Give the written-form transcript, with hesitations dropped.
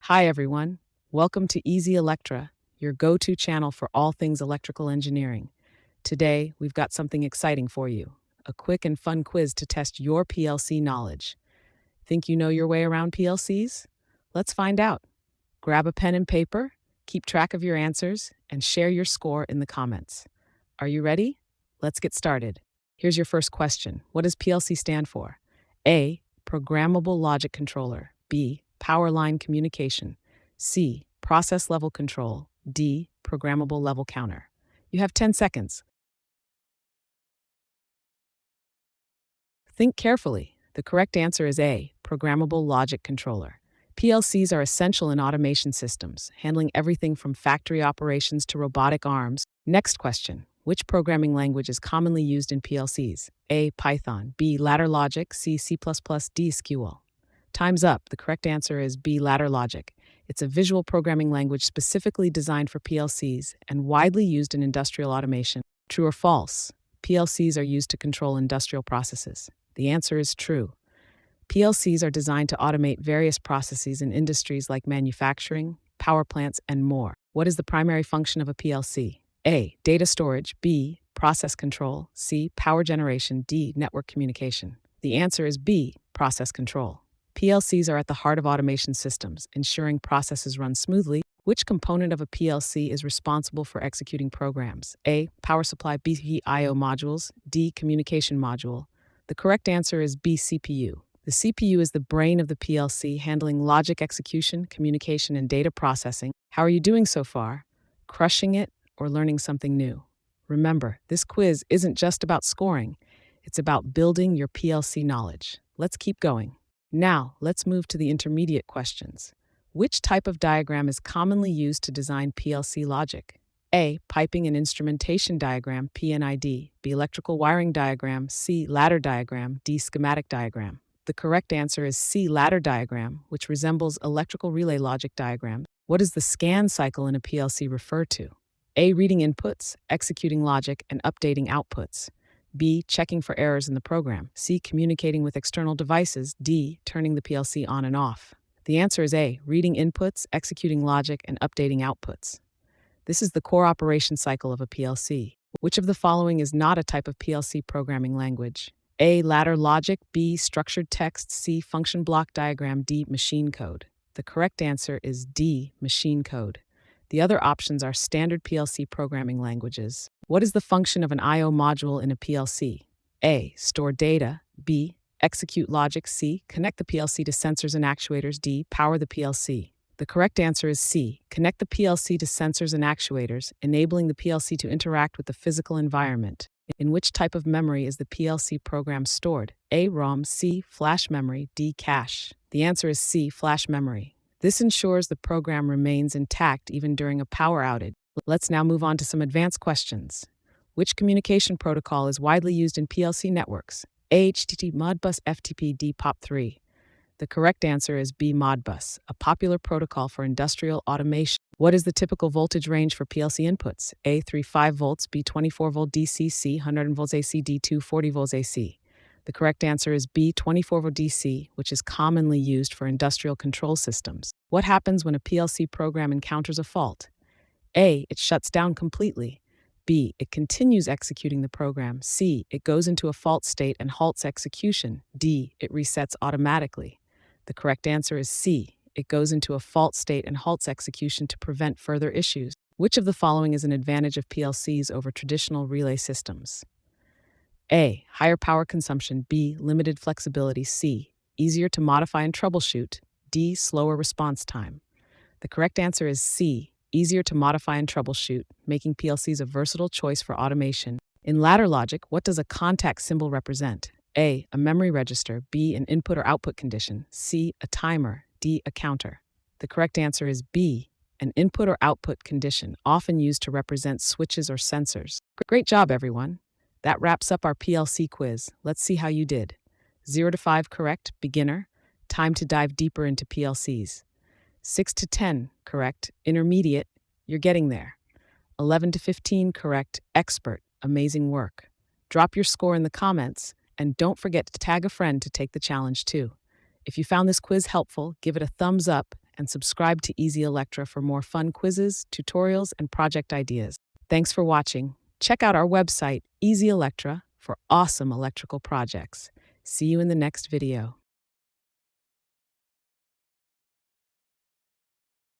Hi, everyone. Welcome to Easy Electra, your go to channel for all things electrical engineering. Today, we've got something exciting for you, a quick and fun quiz to test your PLC knowledge. Think you know your way around PLCs? Let's find out. Grab a pen and paper, keep track of your answers, and share your score in the comments. Are you ready? Let's get started. Here's your first question. What does PLC stand for? A. Programmable Logic Controller. B. Power line communication. C. Process level control. D. Programmable level counter. You have 10 seconds. Think carefully. The correct answer is A. Programmable Logic Controller. PLCs are essential in automation systems, handling everything from factory operations to robotic arms. Next question. Which programming language is commonly used in PLCs? A. Python. B. Ladder Logic. C. C++. D. SQL. Time's up. The correct answer is B. Ladder Logic. It's a visual programming language specifically designed for PLCs and widely used in industrial automation. True or false? PLCs are used to control industrial processes. The answer is true. PLCs are designed to automate various processes in industries like manufacturing, power plants, and more. What is the primary function of a PLC? A. Data storage. B. Process control. C. Power generation. D. Network communication. The answer is B. Process control. PLCs are at the heart of automation systems, ensuring processes run smoothly. Which component of a PLC is responsible for executing programs? A. Power supply. B. I/O modules. D. Communication module. The correct answer is B. CPU. The CPU is the brain of the PLC, handling logic execution, communication, and data processing. How are you doing so far? Crushing it or learning something new? Remember, this quiz isn't just about scoring. It's about building your PLC knowledge. Let's keep going. Now, let's move to the intermediate questions. Which type of diagram is commonly used to design PLC logic? A. Piping and instrumentation diagram, PNID. B. Electrical wiring diagram. C. Ladder diagram. D. Schematic diagram. The correct answer is C. Ladder diagram, which resembles electrical relay logic diagram. What does the scan cycle in a PLC refer to? A. Reading inputs, executing logic, and updating outputs. B. Checking for errors in the program. C. Communicating with external devices. D. Turning the PLC on and off. The answer is A. Reading inputs, executing logic, and updating outputs. This is the core operation cycle of a PLC. Which of the following is not a type of PLC programming language? A. Ladder logic. B. Structured text. C. Function block diagram. D. Machine code. The correct answer is D. Machine code. The other options are standard PLC programming languages. What is the function of an I/O module in a PLC? A. Store data. B. Execute logic. C. Connect the PLC to sensors and actuators. D. Power the PLC. The correct answer is C. Connect the PLC to sensors and actuators, enabling the PLC to interact with the physical environment. In which type of memory is the PLC program stored? A. ROM. C. Flash memory. D. Cache. The answer is C. Flash memory. This ensures the program remains intact even during a power outage. Let's now move on to some advanced questions. Which communication protocol is widely used in PLC networks? A. HTTP, Modbus, FTP, D. POP3. The correct answer is B. Modbus, a popular protocol for industrial automation. What is the typical voltage range for PLC inputs? A. 35 volts, B. 24 volt DC, C. 100 volts AC, D. 240 volts AC. The correct answer is B. 24 volt DC, which is commonly used for industrial control systems. What happens when a PLC program encounters a fault? A. It shuts down completely. B. It continues executing the program. C. It goes into a fault state and halts execution. D. It resets automatically. The correct answer is C. It goes into a fault state and halts execution to prevent further issues. Which of the following is an advantage of PLCs over traditional relay systems? A. Higher power consumption. B. Limited flexibility. C. Easier to modify and troubleshoot. D. Slower response time. The correct answer is C. Easier to modify and troubleshoot, making PLCs a versatile choice for automation. In ladder logic, what does a contact symbol represent? A. A memory register. B. An input or output condition. C. A timer. D. A counter. The correct answer is B. An input or output condition, often used to represent switches or sensors. Great job, everyone. That wraps up our PLC quiz. Let's see how you did. 0 to 5 correct, beginner. Time to dive deeper into PLCs. 6 to 10 correct, intermediate. You're getting there. 11 to 15 correct, expert. Amazing work. Drop your score in the comments, and don't forget to tag a friend to take the challenge too. If you found this quiz helpful, give it a thumbs up and subscribe to Easy Electra for more fun quizzes, tutorials, and project ideas. Thanks for watching. Check out our website, Easy Electra, for awesome electrical projects. See you in the next video.